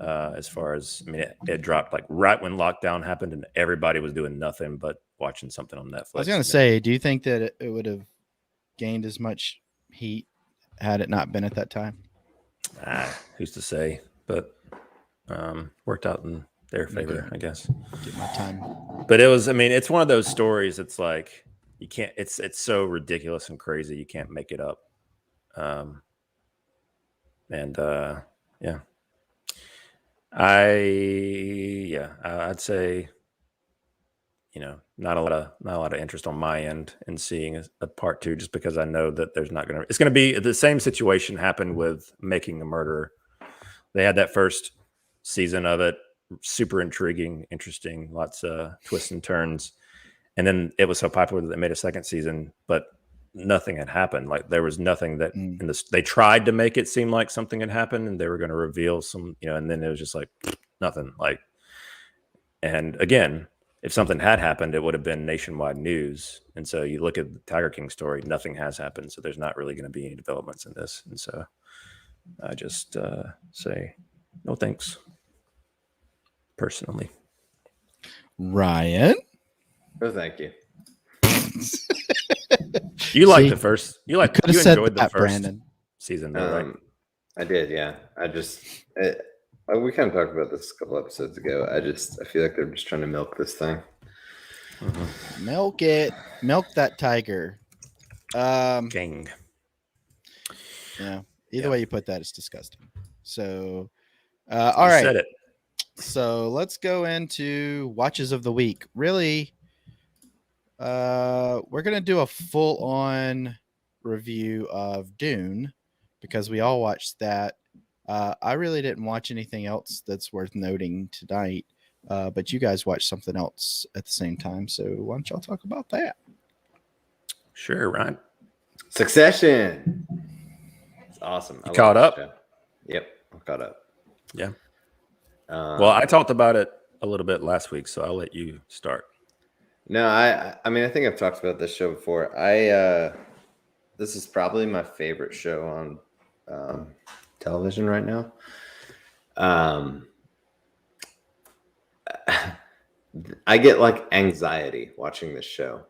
As far as, I mean, it dropped like right when lockdown happened and everybody was doing nothing but watching something on Netflix. I was going to say, do you think that it would have gained as much heat had it not been at that time? Who's to say? But worked out in their favor, I guess. Get my time. But it was, I mean, it's one of those stories. It's like you can't. It's so ridiculous and crazy. You can't make it up. Yeah. I'd say, not a lot of interest on my end in seeing a part 2, just because I know that it's going to be the same situation happened with Making a Murderer. They had that first season of it, super intriguing, interesting, lots of twists and turns. And then it was so popular that they made a second season, but nothing had happened. Like there was nothing that they tried to make it seem like something had happened and they were going to reveal some, and then it was just like nothing. Like, and again, if something had happened, it would have been nationwide news. And so you look at the Tiger King story, nothing has happened. So there's not really going to be any developments in this. And so I just say no thanks, personally. Ryan? Oh, thank you. You liked the first. You enjoyed the first Brandon. season, though, right? I did, yeah. We kind of talked about this a couple episodes ago. I feel like they're just trying to milk this thing. Mm-hmm. Milk it. Milk that tiger. King. Yeah. Either way you put that, it's disgusting. So, all right. Said it. So let's go into watches of the week. Really, we're gonna do a full-on review of Dune because we all watched that. I really didn't watch anything else that's worth noting tonight, but you guys watched something else at the same time. So why don't y'all talk about that? Sure, Ryan. Succession. It's awesome. You caught up? Yep, I'm caught up. Yeah. Well, I talked about it a little bit last week, so I'll let you start. No, I mean, I think I've talked about this show before. This is probably my favorite show on television right now. I get like anxiety watching this show,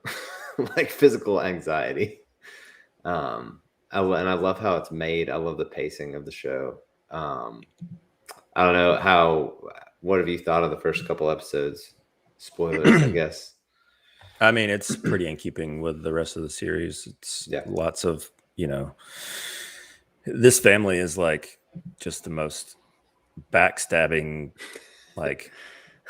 like physical anxiety. And I love how it's made. I love the pacing of the show. I don't know what have you thought of the first couple episodes? Spoilers, I guess. I mean, it's pretty in keeping with the rest of the series. It's lots of, this family is like just the most backstabbing, like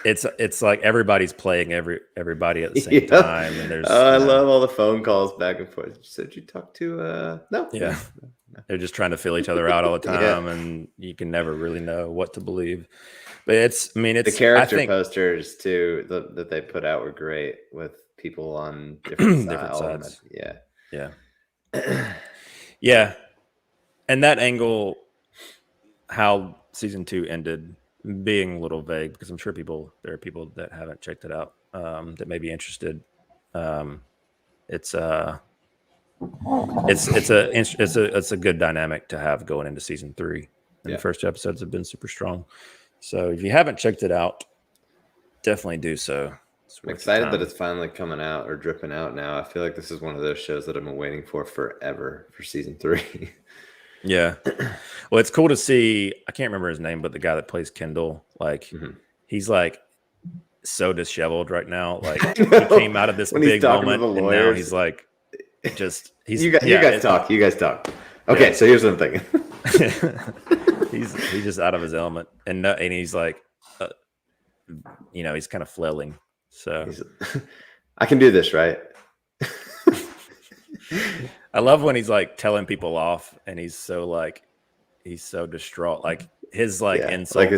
it's like everybody's playing everybody at the same time. And there's I love all the phone calls back and forth. Did you talk to no? Yeah. No. They're just trying to fill each other out all the time, and you can never really know what to believe. But it's the character posters too that they put out were great with people on different sides. Yeah. Yeah. And that angle, how season 2 ended, being a little vague because I'm sure there are people that haven't checked it out that may be interested. It's a good dynamic to have going into season 3. And the first episodes have been super strong. So if you haven't checked it out, definitely do so. I'm excited that it's finally coming out or dripping out now. I feel like this is one of those shows that I've been waiting for forever for season 3. Yeah. Well, it's cool to see. I can't remember his name, but the guy that plays Kendall, like he's like so disheveled right now. Like he came out of this big moment, and now he's like, you guys talk. Okay, so here's what I'm thinking. he's just out of his element, and he's like, he's kind of flailing. So I can do this, right? I love when he's like telling people off, and he's so distraught. Like his insults, like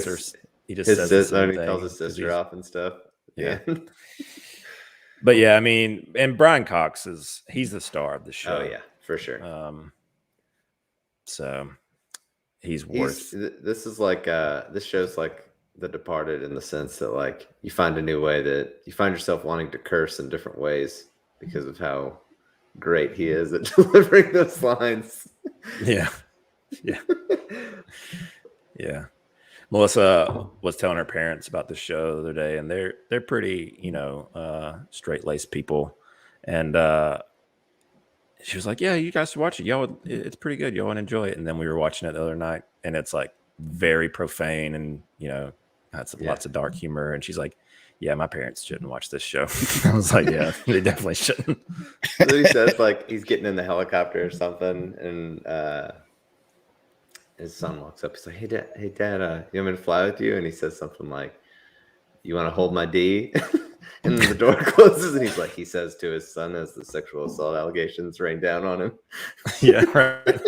he just says the same thing. He tells his sister off and stuff. Yeah. But yeah, I mean, and Brian Cox he's the star of the show. Oh yeah, for sure. So he's worth. This is like this show's like The Departed in the sense that like you find a new way that you find yourself wanting to curse in different ways because of how great he is at delivering those lines. Yeah. Melissa was telling her parents about the show the other day, and they're pretty, straight-laced people, and she was like, "Yeah, you guys should watch it. It's pretty good. Y'all would enjoy it." And then we were watching it the other night, and it's like very profane, and had lots of dark humor. And she's like, "Yeah, my parents shouldn't watch this show." I was like, "Yeah, they definitely shouldn't." So he says like he's getting in the helicopter or something, and his son walks up. He's like, "Hey dad, you want me to fly with you?" And he says something like, "You want to hold my D?" And then the door closes, and he says to his son as the sexual assault allegations rain down on him. Yeah, right.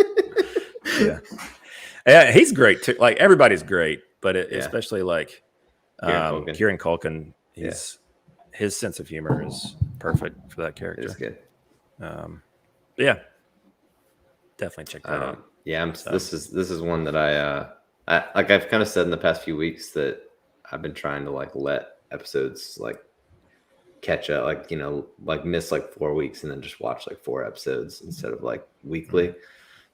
Yeah, he's great too. Like everybody's great, but especially like Kieran Culkin. His sense of humor is perfect for that character. It's good. Yeah, definitely check that out. Yeah, this is one that I've kind of said in the past few weeks that I've been trying to like let episodes like catch up, like miss like 4 weeks and then just watch like 4 episodes instead of like weekly.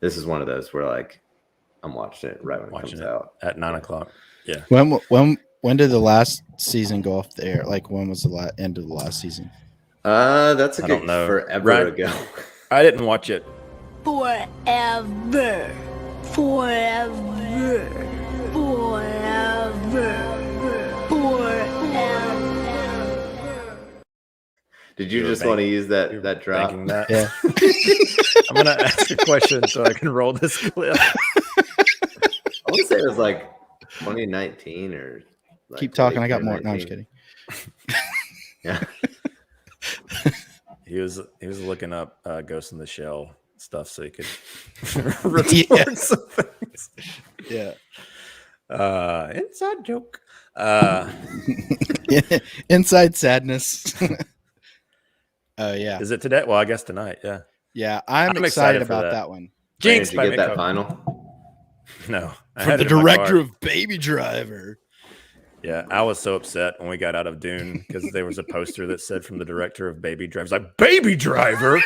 This is one of those where like I'm watching it right when it comes out at 9:00. Yeah. When did the last season go off the air? Like when was the end of the last season? That's a good forever ago. I didn't watch it. Forever. Did you just want to use that drop? That? Yeah. I'm gonna ask a question so I can roll this clip. I would say it was like 2019 or. Like Keep talking. I got more. No, I'm just kidding. Yeah. He was looking up Ghost in the Shell stuff so he could record some things. Yeah. Inside joke. Inside sadness. Yeah. Is it today? Well, I guess tonight. Yeah. Yeah, I'm excited about that one. Jinx, did you get that final? No. From the director of Baby Driver. Yeah, I was so upset when we got out of Dune because there was a poster that said from the director of Baby Driver. It's like, Baby Driver?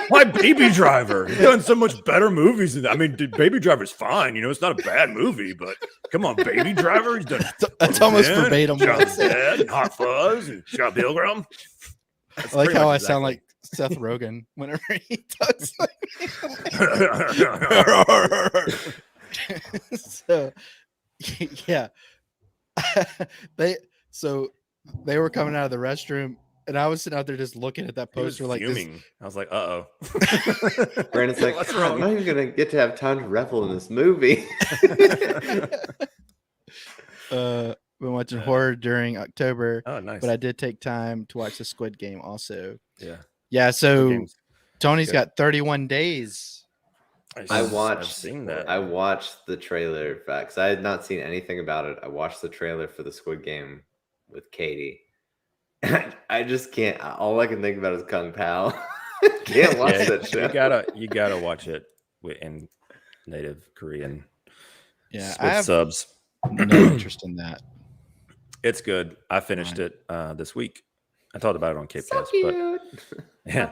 Why Baby Driver? He's done so much better movies than that. I mean, Baby Driver's fine. It's not a bad movie, but come on, Baby Driver? He's done. That's almost verbatim. John's Dead, and Hot Fuzz, and Scott Pilgrim. I like how I sound like Seth Rogen whenever he talks like So, yeah. They were coming out of the restroom, and I was sitting out there just looking at that poster like fuming. I was like, "Uh-oh." Brandon's like, "I'm not even gonna get to have time to revel in this movie." Been watching horror during October. Oh, nice. But I did take time to watch the Squid Game also. Yeah. So Tony's got 31 days. I've seen that. I watched the trailer because I had not seen anything about it. I watched the trailer for the Squid Game with Katie. And I just can't. All I can think about is Kung Pao. Can't watch that show. You gotta watch it native Korean. Yeah, with I have subs. no interest in that. It's good. I finished it this week. I talked about it on Cape Cast, but yeah.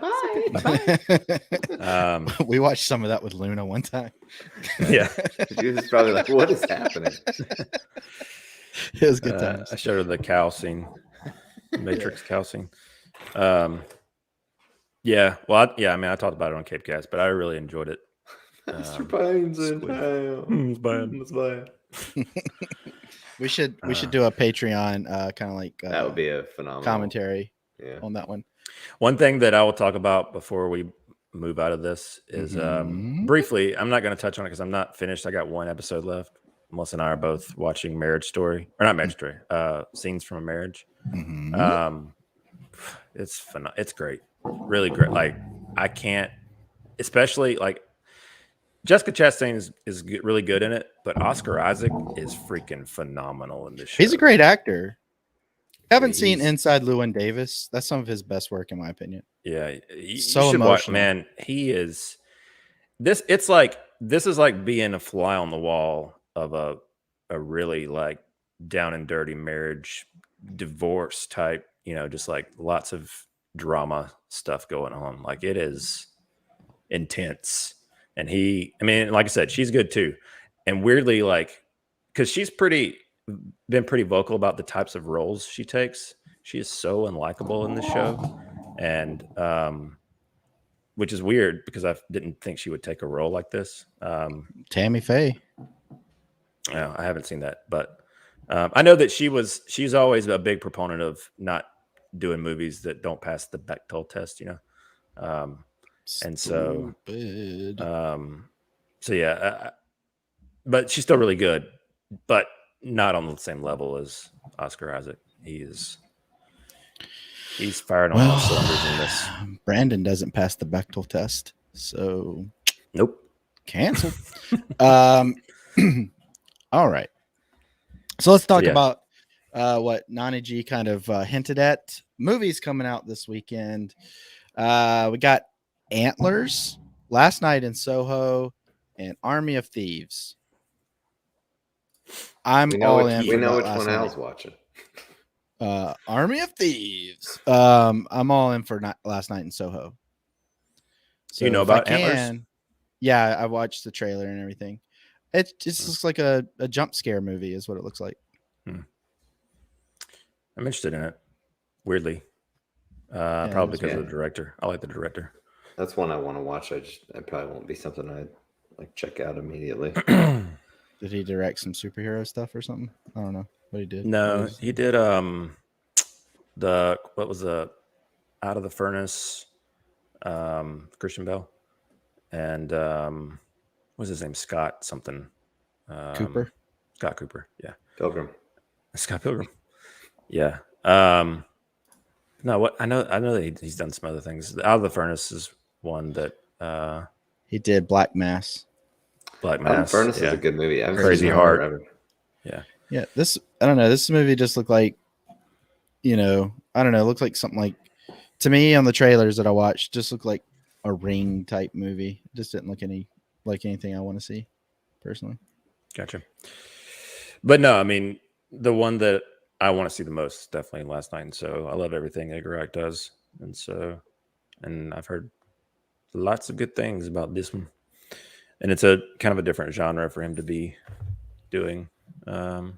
Bye-bye. We watched some of that with Luna one time. Yeah. She was probably like, what is happening? It was good times. I showed her the cow scene, Matrix cow scene. Yeah. Well, I mean, I talked about it on Cape Cast, but I really enjoyed it. Master Pine's in town. It's bad. It's bad. We should do a Patreon kind of like That would be a phenomenal commentary on that one. One thing that I will talk about before we move out of this is briefly, I'm not going to touch on it because I'm not finished. I got one episode left. Melissa and I are both watching Marriage Story, or not Marriage Story, Scenes from a Marriage. It's great, really great. Like I can't, especially like Jessica Chastain is really good in it, but Oscar Isaac is freaking phenomenal in this show. He's a great actor. Haven't seen Inside Llewyn Davis. That's some of his best work, in my opinion. Yeah, you so should watch. emotional. Man, he is. This is like being a fly on the wall of a really like down and dirty marriage, divorce type. You know, just like lots of drama stuff going on. Like it is intense. And like I said, she's good too. And weirdly, like, because she's been pretty vocal about the types of roles she takes. She is so unlikable in the show. And which is weird because I didn't think she would take a role like this. Tammy Faye. No, I haven't seen that, but I know that she's always a big proponent of not doing movies that don't pass the Bechdel test, you know? And so yeah, but she's still really good, but not on the same level as Oscar Isaac. He's firing on all cylinders in this. Brandon doesn't pass the Bechdel test, so nope, canceled. All right, so let's talk about what Nani G kind of hinted at. Movies coming out this weekend. We got Antlers, Last Night in Soho, and Army of Thieves. I'm all in. We know which one Al's watching. Army of Thieves. I'm all in for Last Night in Soho. So you know about Antlers? Yeah, I watched the trailer and everything. It just looks like a jump scare movie, is what it looks like. I'm interested in it. Weirdly, probably because of the director. I like the director. That's one I want to watch. It probably won't be something I'd like check out immediately. Did he direct some superhero stuff or something? I don't know what he did. No, he did what was the Out of the Furnace, Christian Bale, and what's his name? Scott something. Cooper. Scott Cooper. Yeah. Pilgrim. Scott Pilgrim. Yeah. No, what I know that he's done some other things. Out of the Furnace is one that he did. Black Mass. Out of the Furnace is a good movie. Crazy Heart. Yeah. Yeah. I don't know. This movie just looked like, I don't know. It looked like something like, to me on the trailers that I watched, just looked like a Ring type movie. It just didn't look like anything I want to see personally. Gotcha. But no, I mean, the one that I want to see the most is definitely Last Night. And so I love everything Edgar Wright does. And I've heard lots of good things about this one. And it's a kind of a different genre for him to be doing. But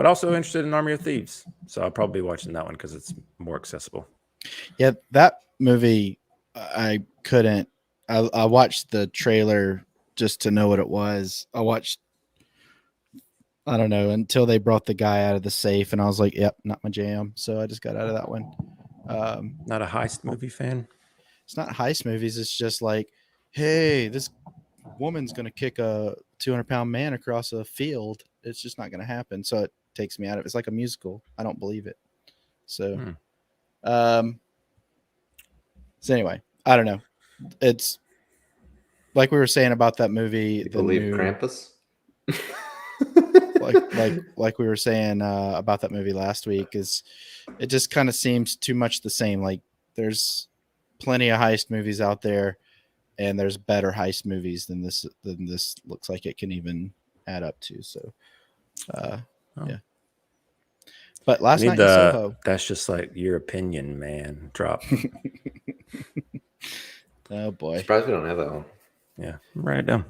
also interested in Army of Thieves. So I'll probably be watching that one because it's more accessible. Yeah, that movie, I couldn't. I watched the trailer just to know what it was. I don't know, until they brought the guy out of the safe, and I was like, yep, not my jam. So I just got out of that one. Not a heist movie fan? It's not heist movies. It's just like, hey, this woman's going to kick a 200-pound man across a field. It's just not going to happen. So it takes me out of it. It's like a musical. I don't believe it. So, so anyway, I don't know. It's like we were saying about that movie. You believe Krampus? like we were saying about that movie last week, is it just kind of seems too much the same. Like there's plenty of heist movies out there, and there's better heist movies than this looks like it can even add up to. So, yeah. But last night in Soho. That's just like your opinion, man. Drop. Oh boy. Surprised we don't have that one. Yeah, write it down.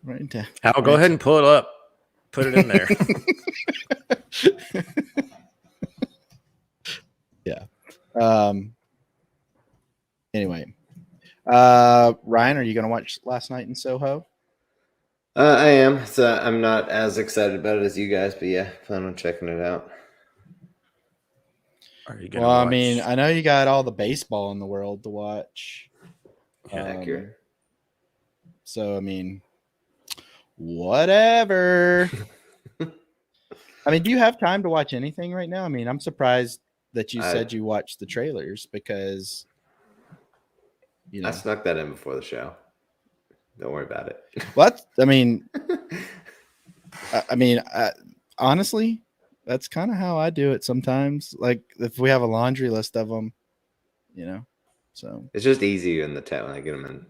Write it down. Al, go ahead and pull it up. Put it in there. Yeah. Anyway, Ryan, are you going to watch Last Night in Soho? I am. So I'm not as excited about it as you guys, but yeah, plan on checking it out. Are you gonna Well, watch... I mean, I know you got all the baseball in the world to watch. Accurate. So, I mean, whatever. I mean, do you have time to watch anything right now? I mean, I'm surprised that you said you watched the trailers because, you know. I snuck that in before the show. Don't worry about it. What? I mean, honestly, that's kind of how I do it sometimes. Like if we have a laundry list of them, you know, so it's just easier in the when I get them in.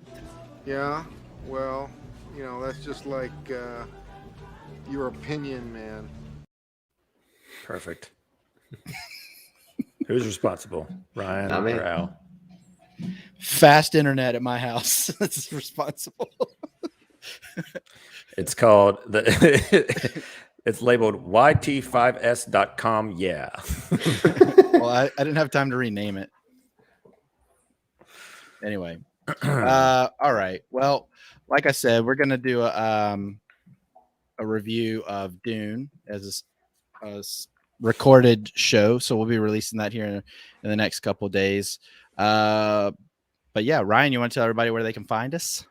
Yeah, well, you know, that's just like your opinion, man. Perfect. Who's responsible, Ryan or Al? Fast internet at my house. That's responsible. It's called it's labeled YT5S.com. Yeah. Well, I didn't have time to rename it. Anyway. All right. Well, like I said, we're gonna do a review of Dune as a recorded show, so we'll be releasing that here in the next couple of days. But yeah, Ryan, you want to tell everybody where they can find us?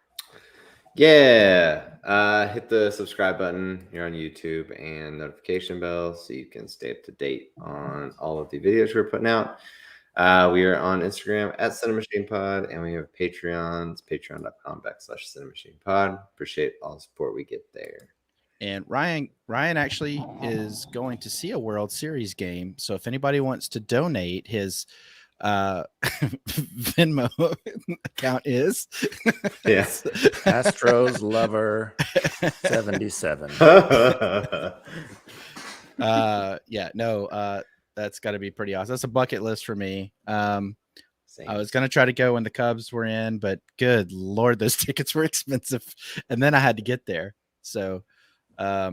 Yeah, hit the subscribe button here on YouTube and notification bell so you can stay up to date on all of the videos we're putting out. We are on Instagram at CiNEMACHiNE and we have Patreons, patreon.com/CiNEMACHiNE. Appreciate all the support we get there. And Ryan actually is going to see a World Series game. So if anybody wants to donate, his Venmo account is yes, Astros Lover 77. That's got to be pretty awesome. That's a bucket list for me. I was gonna try to go when the Cubs were in, but good Lord, those tickets were expensive, and then I had to get there. So, yeah,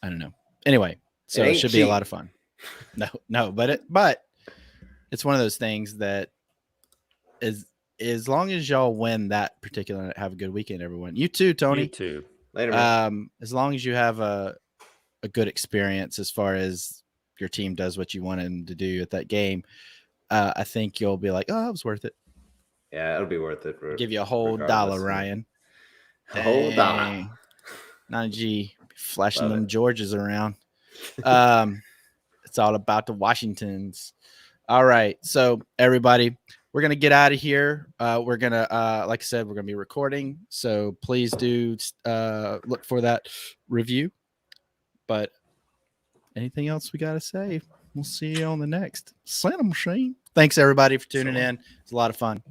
I don't know. Anyway, so it should be a lot of fun. No, but it's one of those things that is as long as y'all win that particular night, have a good weekend, everyone. You too, Tony. You too. Later, man. As long as you have a good experience as far as your team does what you want them to do at that game, I think you'll be like, oh, that was worth it. Yeah, it'll be worth it. Give you a whole $1, Ryan. A whole $1. 9G flashing them Georges around. It's all about the Washingtons. All right. So everybody, we're going to get out of here. We're going to, like I said, we're going to be recording. So please do look for that review. But anything else we got to say? We'll see you on the next CiNEMAChiNE. Thanks everybody for tuning in. It's a lot of fun.